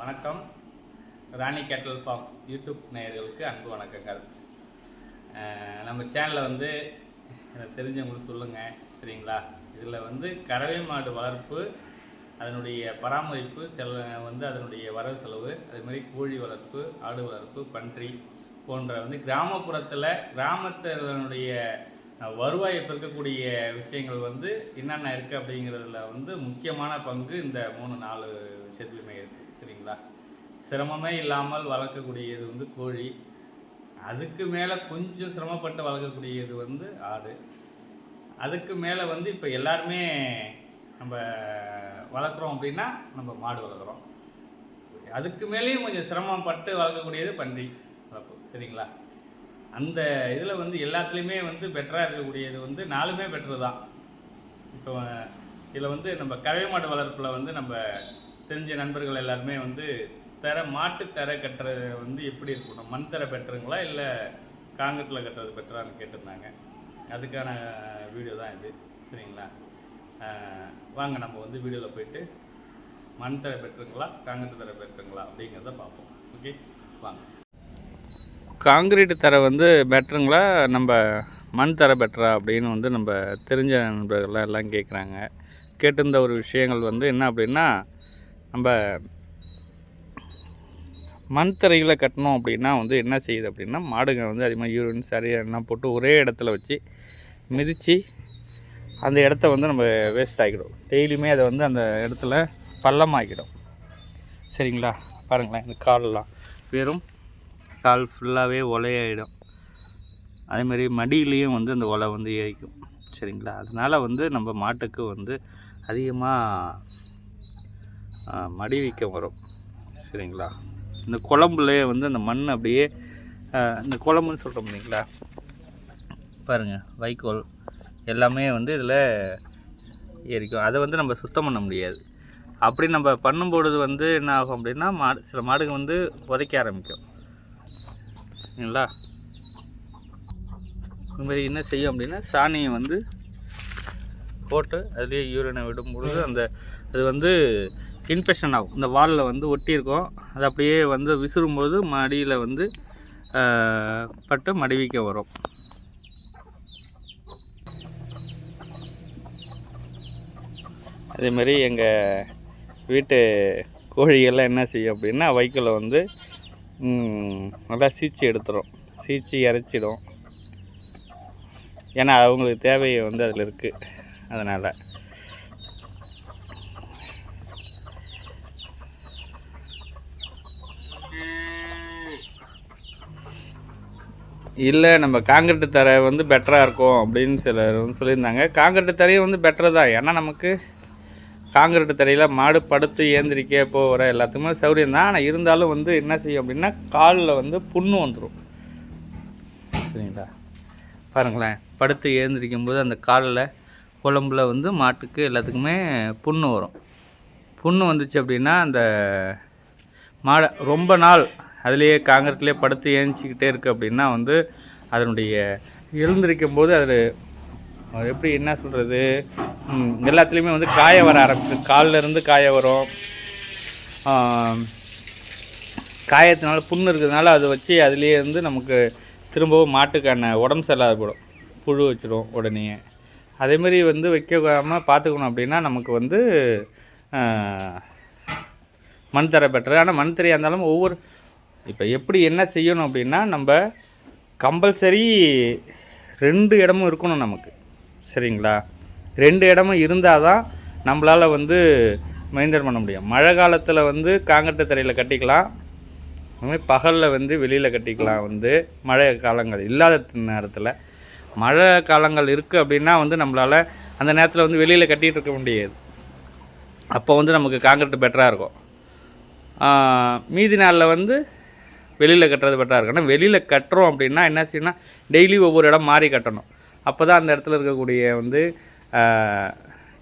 வணக்கம். ராணி கேட்டல் form YouTube நேயர்களுக்கு அன்பு வணக்கங்கள். நம்ம சேனலில் வந்து எனக்கு தெரிஞ்சவங்களுக்கு சொல்லுங்கள், சரிங்களா? இதில் கறவை மாடு வளர்ப்பு, அதனுடைய பராமரிப்பு அதனுடைய வரவு செலவு, அதேமாதிரி கோழி வளர்ப்பு, ஆடு வளர்ப்பு, பன்றி போன்ற கிராமத்தினுடைய வருவாயை பெருக்கக்கூடிய விஷயங்கள் என்னென்ன இருக்குது அப்படிங்கிறதுல முக்கியமான பங்கு இந்த 3-4 விஷயத்துலையுமே இருக்குது, சரிங்களா? சிரமமே இல்லாமல் வளர்க்கக்கூடியது கோழி, அதுக்கு மேலே கொஞ்சம் சிரமப்பட்டு வளர்க்கக்கூடியது ஆடு, அதுக்கு மேலே இப்போ எல்லாருமே நம்ம வளர்க்குறோம் அப்படின்னா நம்ம மாடு வளர்க்குறோம். அதுக்கு மேலேயும் கொஞ்சம் சிரமப்பட்டு வளர்க்கக்கூடியது பன்றி வளர்ப்பு, சரிங்களா? அந்த இதில் எல்லாத்துலேயுமே பெட்டராக இருக்கக்கூடியது 4மே பெட்ரு தான். இப்போ இதில் நம்ம கறவை மாடு வளர்ப்பில் நம்ம தெரிஞ்ச நண்பர்கள் எல்லாருமே மாட்டு தரை கட்டுறது எப்படி இருக்கணும், மண் தரை பெட்டருங்களா இல்லை காங்கிரீட்டில் கட்டுறது பெட்டரான்னு கேட்டிருந்தாங்க. அதுக்கான வீடியோ தான் இது, சரிங்களா? வாங்க நம்ம வீடியோவில் போயிட்டு மண் தரை பெட்டருங்களா காங்கிரீட் தரை பெட்டருங்களா அப்படிங்கிறத பார்ப்போம். ஓகே, வாங்க. காங்கிரீட் தரை பெட்டருங்களா நம்ம மண் தரை பெட்டரா அப்படின்னு நம்ம தெரிஞ்ச நண்பர்கள்லாம் எல்லாம் கேட்குறாங்க. கேட்டிருந்த ஒரு விஷயங்கள் என்ன அப்படின்னா, நம்ம மண் தரையில் கட்டணும் அப்படின்னா என்ன செய்யுது அப்படின்னா, மாடுங்க அதிகமாக யூரின் சரியாக போட்டு ஒரே இடத்துல வச்சு மிதித்து அந்த இடத்த நம்ம வேஸ்ட் ஆகிடும். டெய்லியுமே அதை அந்த இடத்துல பள்ளமாக்கிடும், சரிங்களா? பாருங்களேன், இந்த காலெல்லாம் வெறும் கால் ஃபுல்லாகவே ஒலையாயிடும். அதேமாதிரி மடியிலையும் அந்த ஒலை ஏறிக்கும், சரிங்களா? அதனால் நம்ம மாட்டுக்கு அதிகமாக மடி வீக்கம் வரும், சரிங்களா? இந்த குழம்புலேயே அந்த மண் அப்படியே இந்த குழம்புன்னு சொல்கிறோம் இல்லைங்களா, பாருங்கள், வைக்கோல் எல்லாமே இதில் ஏறிக்கும். அதை நம்ம சுத்தம் பண்ண முடியாது. அப்படி நம்ம பண்ணும்பொழுது என்ன ஆகும் அப்படின்னா, சில மாடுங்க உதைக்க ஆரம்பிக்கும், சரிங்களா? இதுமாதிரி என்ன செய்யும் அப்படின்னா, சாணியை போட்டு அதுலேயே யூரினை விடும் பொழுது அது இன்ஃபெக்ஷன் ஆகும். இந்த வாலில் ஒட்டியிருக்கும், அது அப்படியே விசிறும்போது மடியில் பட்டு மடிவிக்க வரும். அதேமாதிரி எங்கள் வீட்டு கோழிகள்லாம் என்ன செய்யும் அப்படின்னா, வைக்கோலை நல்லா சீச்சி எடுத்துடும், சீச்சி இறைச்சிடும். ஏன்னா அவங்களுக்கு தேவையை அதில் இருக்குது. அதனால் இல்லை, நம்ம காங்கிரீட்டு தரை பெட்டராக இருக்கும் அப்படின்னு சிலர் சொல்லியிருந்தாங்க. காங்கிரீட்டு தரையும் பெட்டர் தான். ஏன்னா நமக்கு காங்கிரீட்டு தரையில் மாடு படுத்து ஏந்திரிக்க போகிற எல்லாத்துக்குமே சௌரியம் தான். ஆனால் இருந்தாலும் என்ன செய்யும் அப்படின்னா, காலில் புண்ணு வந்துடும், சரிங்களா? பாருங்களேன், படுத்து ஏந்திரிக்கும் போது அந்த காலில் குழம்புல மாட்டுக்கு எல்லாத்துக்குமே புண்ணு வரும். புண்ணு வந்துச்சு அப்படின்னா அந்த மாடை ரொம்ப நாள் அதுலேயே காங்கிரீட்லேயே படுத்து ஏந்திச்சிக்கிட்டே இருக்குது அப்படின்னா அதனுடைய எழுந்திருக்கும் போது அது எப்படி என்ன சொல்கிறது, எல்லாத்துலேயுமே காய வர ஆரம்பிச்சு, காலிலேருந்து காய வரும். காயத்தினால புண்ணு இருக்கிறதுனால அதை வச்சு அதுலேயே நமக்கு திரும்பவும் மாட்டுக்கான உடம்பு சரியில்லாத போடும், புழு வச்சிடும் உடனே. அதேமாதிரி வைக்காமல் பார்த்துக்கணும் அப்படின்னா நமக்கு மண் தரை பெட்டர். ஆனால் மண் தரையாக இருந்தாலும் இப்போ எப்படி என்ன செய்யணும் அப்படின்னா, நம்ம கம்பல்சரி 2 இடமும் இருக்கணும் நமக்கு, சரிங்களா? 2 இடமும் இருந்தால் தான் நம்மளால் மெயின்டைன் பண்ண முடியும். மழை காலத்தில் காங்கிரீட்டு தரையில் கட்டிக்கலாம், அதுமாதிரி பகலில் வெளியில் கட்டிக்கலாம். மழை காலங்கள் இல்லாத நேரத்தில், மழை காலங்கள் இருக்குது அப்படின்னா நம்மளால் அந்த நேரத்தில் வெளியில் கட்டிகிட்டு இருக்க முடியாது. அப்போ நமக்கு காங்கிரீட் பெட்டராக இருக்கும். மீதி நாளில் வெளியில் கட்டுறது பெட்டராக இருக்கும். ஆனால் வெளியில் கட்டுறோம் அப்படின்னா என்ன செய்யணும்னா, டெய்லி ஒவ்வொரு இடம் மாறி கட்டணும். அப்போ தான் அந்த இடத்துல இருக்கக்கூடிய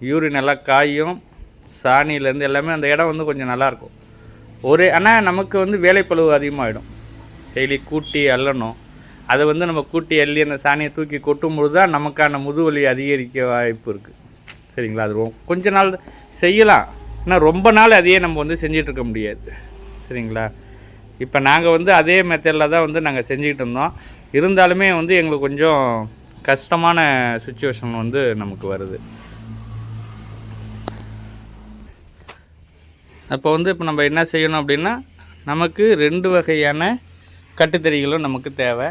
யூரின் எல்லாம் காயும், சாணியிலேருந்து எல்லாமே அந்த இடம் கொஞ்சம் நல்லாயிருக்கும். ஆனால் நமக்கு வேலைப்பளுவு அதிகமாகிடும். டெய்லி கூட்டி அள்ளணும். அதை நம்ம கூட்டி அள்ளி அந்த சாணியை தூக்கி கொட்டும்பொழுது தான் நமக்கான முதுவலி அதிகரிக்க வாய்ப்பு இருக்குது, சரிங்களா? அது கொஞ்ச நாள் செய்யலாம், ஆனால் ரொம்ப நாள் அதையே நம்ம செஞ்சிட்ருக்க முடியாது, சரிங்களா. இப்போ நாங்கள் வந்து அதே மெத்தடில் தான் வந்து நாங்கள் செஞ்சுக்கிட்டு இருந்தோம். இருந்தாலுமே வந்து எங்களுக்கு கொஞ்சம் கஷ்டமான சுச்சுவேஷன் வந்து நமக்கு வருது. அப்போ வந்து இப்போ நம்ம என்ன செய்யணும் அப்படின்னா, நமக்கு 2 வகையான கட்டுத்தறிகளும் நமக்கு தேவை.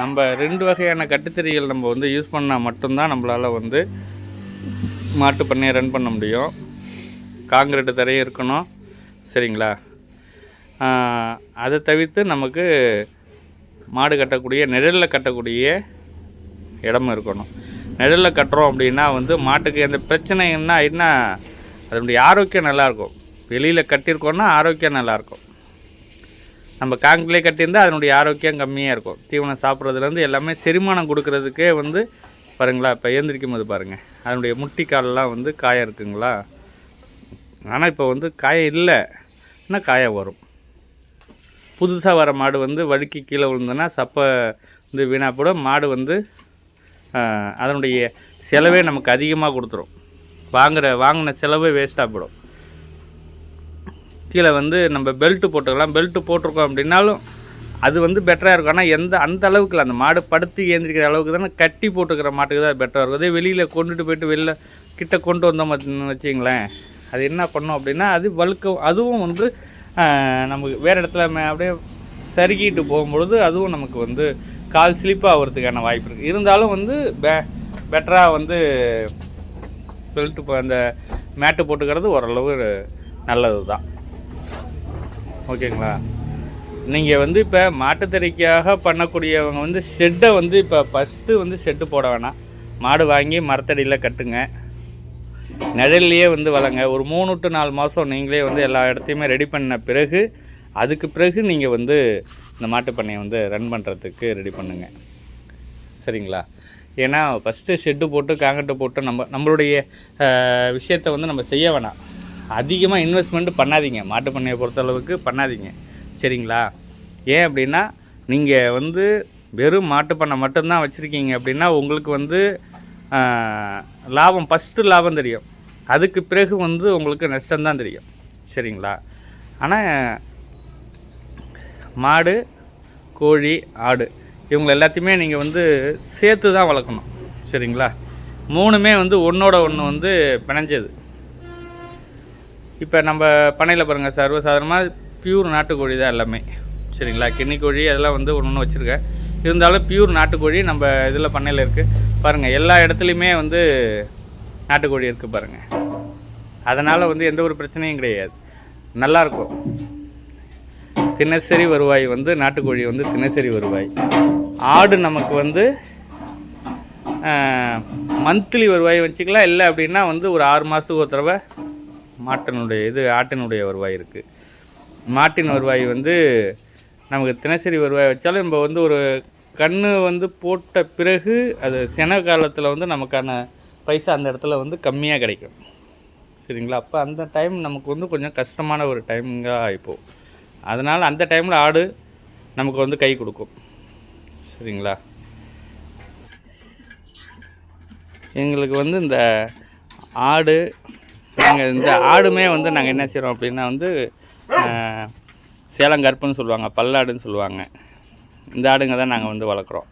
நம்ம 2 வகையான கட்டுத்தறிகள் நம்ம வந்து யூஸ் பண்ணால் மட்டும்தான் நம்மளால் வந்து மாட்டு பண்ணையை ரன் பண்ண முடியும். காங்கிரீட்டு தரையும் இருக்கணும், சரிங்களா. அதை தவிர்த்து நமக்கு மாடு கட்டக்கூடிய நிழலில் கட்டக்கூடிய இடமும் இருக்கணும். நிழலில் கட்டுறோம் அப்படின்னா வந்து மாட்டுக்கு எந்த பிரச்சனைன்னா என்ன, அதனுடைய ஆரோக்கியம் நல்லாயிருக்கும். வெளியில் கட்டியிருக்கோன்னா ஆரோக்கியம் நல்லாயிருக்கும். நம்ம காங்கிரீட்லேயே கட்டியிருந்தால் அதனுடைய ஆரோக்கியம் கம்மியாக இருக்கும். தீவனம் சாப்பிட்றதுலேருந்து எல்லாமே செரிமானம் கொடுக்கறதுக்கே வந்து பாருங்களா, இப்போ எழுந்திரிக்கும் போது பாருங்கள், அதனுடைய முட்டி காலெலாம் வந்து காயம் இருக்குங்களா. ஆனால் இப்போ வந்து காயம் இல்லை, ஆனால் காயம் வரும். புதுசாக வர மாடு வந்து வழுக்கி கீழே விழுந்ததுன்னா சப்பை வந்து வீணாக போடும். மாடு வந்து அதனுடைய செலவே நமக்கு அதிகமாக கொடுத்துரும். வாங்கின செலவே வேஸ்ட்டாக போடும். கீழே வந்து நம்ம பெல்ட்டு போட்டுக்கலாம். பெல்ட்டு போட்டிருக்கோம் அப்படின்னாலும் அது வந்து பெட்டராக இருக்கும். ஆனால் அந்த அளவுக்கு இல்லை. அந்த மாடு படுத்து ஏந்திரிக்கிற அளவுக்கு தானே கட்டி போட்டுக்கிற மாட்டுக்கு தான் பெட்டராக இருக்கும். அதே வெளியில் கொண்டுட்டு போய்ட்டு வெளில கிட்ட கொண்டு வந்தோம் வச்சிங்களேன், அது என்ன பண்ணோம் அப்படின்னா அது அதுவும் வந்து நமக்கு வேறு இடத்துல அப்படியே சறுக்கிட்டு போகும்பொழுது அதுவும் நமக்கு வந்து கால் ஸ்லிப்பாக ஆகிறதுக்கான வாய்ப்பு இருக்குது. இருந்தாலும் வந்து பெட்டராக வந்து பெல்ட்டு அந்த மேட்டு போட்டுக்கிறது ஓரளவு நல்லது தான். ஓகேங்களா. நீங்கள் வந்து இப்போ மாட்டுத்தறிக்காக பண்ணக்கூடியவங்க வந்து ஷெட்டை வந்து இப்போ ஃபஸ்ட்டு வந்து ஷெட்டு போட வேணாம். மாடு வாங்கி மரத்தடியில் கட்டுங்க, நிழல்லையே வந்து வளங்க. ஒரு 3 to 4 மாதம் நீங்களே வந்து எல்லா இடத்தையுமே ரெடி பண்ண பிறகு அதுக்கு பிறகு நீங்கள் வந்து இந்த மாட்டுப்பண்ணையை வந்து ரன் பண்ணுறதுக்கு ரெடி பண்ணுங்க, சரிங்களா. ஏன்னா ஃபஸ்ட்டு ஷெட்டு போட்டு காங்கிரீட்டு போட்டு நம்மளுடைய விஷயத்தை வந்து நம்ம செய்ய வேணாம். அதிகமாக இன்வெஸ்ட்மெண்ட்டு பண்ணாதீங்க, மாட்டுப்பண்ணையை பொறுத்தளவுக்கு பண்ணாதீங்க, சரிங்களா. ஏன் அப்படின்னா நீங்கள் வந்து வெறும் மாட்டுப்பண்ணை மட்டும்தான் வச்சுருக்கீங்க அப்படின்னா உங்களுக்கு வந்து லாபம் ஃபஸ்ட்டு லாபம் தெரியும், அதுக்கு பிறகு வந்து உங்களுக்கு நஷ்டம்தான் தெரியும், சரிங்களா. ஆனால் மாடு, கோழி, ஆடு இவங்க எல்லாத்தையுமே நீங்கள் வந்து சேர்த்து தான் வளர்க்கணும், சரிங்களா. 3மே வந்து ஒன்றோட ஒன்று வந்து பிணைஞ்சது. இப்போ நம்ம பண்ணையில் பாருங்கள், சர்வசாதாரணமாக பியூர் நாட்டுக்கோழி தான் எல்லாமே, சரிங்களா. கிண்ணி கோழி அதெல்லாம் வந்து ஒன்று வச்சுருக்கேன். இருந்தாலும் பியூர் நாட்டுக்கோழி நம்ம இதில் பண்ணையில் இருக்குது பாருங்கள். எல்லா இடத்துலையுமே வந்து நாட்டுக்கோழி இருக்குது பாருங்கள். அதனால் வந்து எந்த ஒரு பிரச்சனையும் கிடையாது, நல்லாயிருக்கும். தினசரி வருவாய் வந்து நாட்டுக்கோழி வந்து தினசரி வருவாய். ஆடு நமக்கு வந்து மந்த்லி வருவாய் வச்சுக்கலாம். இல்லை அப்படின்னா வந்து ஒரு 6 மாதத்துக்கு ஒரு தடவை ஆட்டினுடைய வருவாய் இருக்குது. மாட்டின் வருவாய் வந்து நமக்கு தினசரி வருவாய் வச்சாலும் நம்ம வந்து ஒரு கன்று வந்து போட்ட பிறகு அது சென காலத்தில் வந்து நமக்கான பைசா அந்த இடத்துல வந்து கம்மியாக கிடைக்கும், சரிங்களா. அப்போ அந்த டைம் நமக்கு வந்து கொஞ்சம் கஷ்டமான ஒரு டைமிங்காக ஆகிப்போம். அதனால் அந்த டைமில் ஆடு நமக்கு வந்து கை கொடுக்கும், சரிங்களா. எங்களுக்கு வந்து இந்த ஆடு இந்த ஆடுமே வந்து நாங்கள் என்ன செய்கிறோம் அப்படின்னா வந்து சேலங்கற்புன்னு சொல்லுவாங்க, பல்லாடுன்னு சொல்லுவாங்க. இந்த ஆடுங்க தான் நாங்கள் வந்து வளர்க்குறோம்.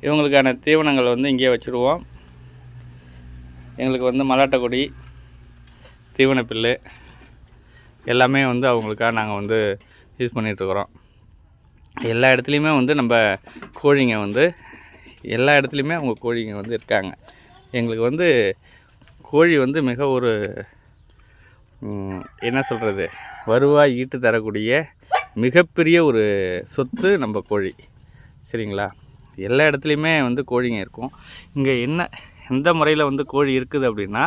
இவங்களுக்கான தீவனங்கள் வந்து இங்கேயே வச்சுருவோம். எங்களுக்கு வந்து மலாட்டை கொடி, தீவனப்பில் எல்லாமே வந்து அவங்களுக்காக நாங்கள் வந்து யூஸ் பண்ணிகிட்ருக்குறோம். எல்லா இடத்துலையுமே வந்து நம்ம கோழிங்க வந்து எல்லா இடத்துலையுமே அவங்க கோழிங்க வந்து இருக்காங்க. எங்களுக்கு வந்து கோழி வந்து மிக ஒரு என்ன சொல்கிறது, வருவாய் ஈட்டு தரக்கூடிய மிகப்பெரிய ஒரு சொத்து நம்ம கோழி, சரிங்களா. எல்லா இடத்துலையுமே வந்து கோழிங்க இருக்கும். இங்கே எந்த முறையில் வந்து கோழி இருக்குது அப்படின்னா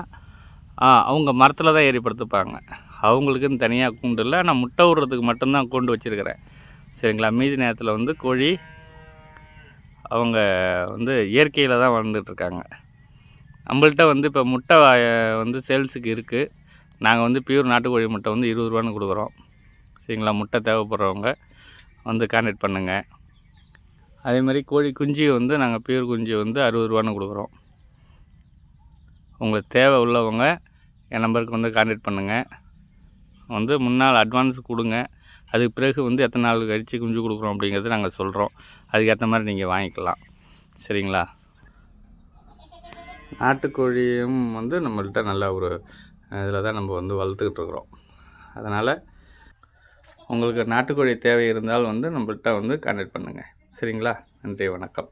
அவங்க மரத்தில் தான் ஏறி படுத்துப்பாங்க. அவங்களுக்குன்னு தனியாக கூண்டு இல்லை, நான் முட்டை விடுறதுக்கு மட்டும்தான் கூண்டு வச்சுருக்கிறேன், சரிங்களா. மீதி நேரத்தில் வந்து கோழி அவங்க வந்து இயற்கையில் தான் வளர்ந்துட்டுருக்காங்க. நம்மள்கிட்ட வந்து இப்போ முட்டை வந்து சேல்ஸுக்கு இருக்குது. நாங்கள் வந்து பியூர் நாட்டுக்கோழி முட்டை வந்து 20 ரூபான்னு கொடுக்குறோம், சரிங்களா. முட்டை தேவைப்படுறவங்க வந்து கான்டாக்ட் பண்ணுங்கள். அதேமாதிரி கோழி குஞ்சு வந்து நாங்கள் பியூர் குஞ்சு வந்து 60 ரூபான்னு கொடுக்குறோம். உங்களுக்கு தேவை உள்ளவங்க என் நம்பருக்கு வந்து கான்டாக்ட் பண்ணுங்கள். வந்து முன்னால் அட்வான்ஸ் கொடுங்க. அதுக்கு பிறகு வந்து எத்தனை நாள் கழித்து குஞ்சு கொடுக்குறோம் அப்படிங்கிறது நாங்கள் சொல்கிறோம். அதுக்கேற்ற மாதிரி நீங்கள் வாங்கிக்கலாம். சரிங்களா? நாட்டுக்கோழியும் வந்து நம்மள்கிட்ட நல்ல ஒரு இதில் தான் நம்ம வந்து வளர்த்துக்கிட்டு இருக்கிறோம். அதனால் உங்களுக்கு நாட்டுக்கோழி தேவை இருந்தால் வந்து நம்மள்கிட்ட வந்து கான்டாக்ட் பண்ணுங்கள். சரிங்களா? நன்றி, வணக்கம்.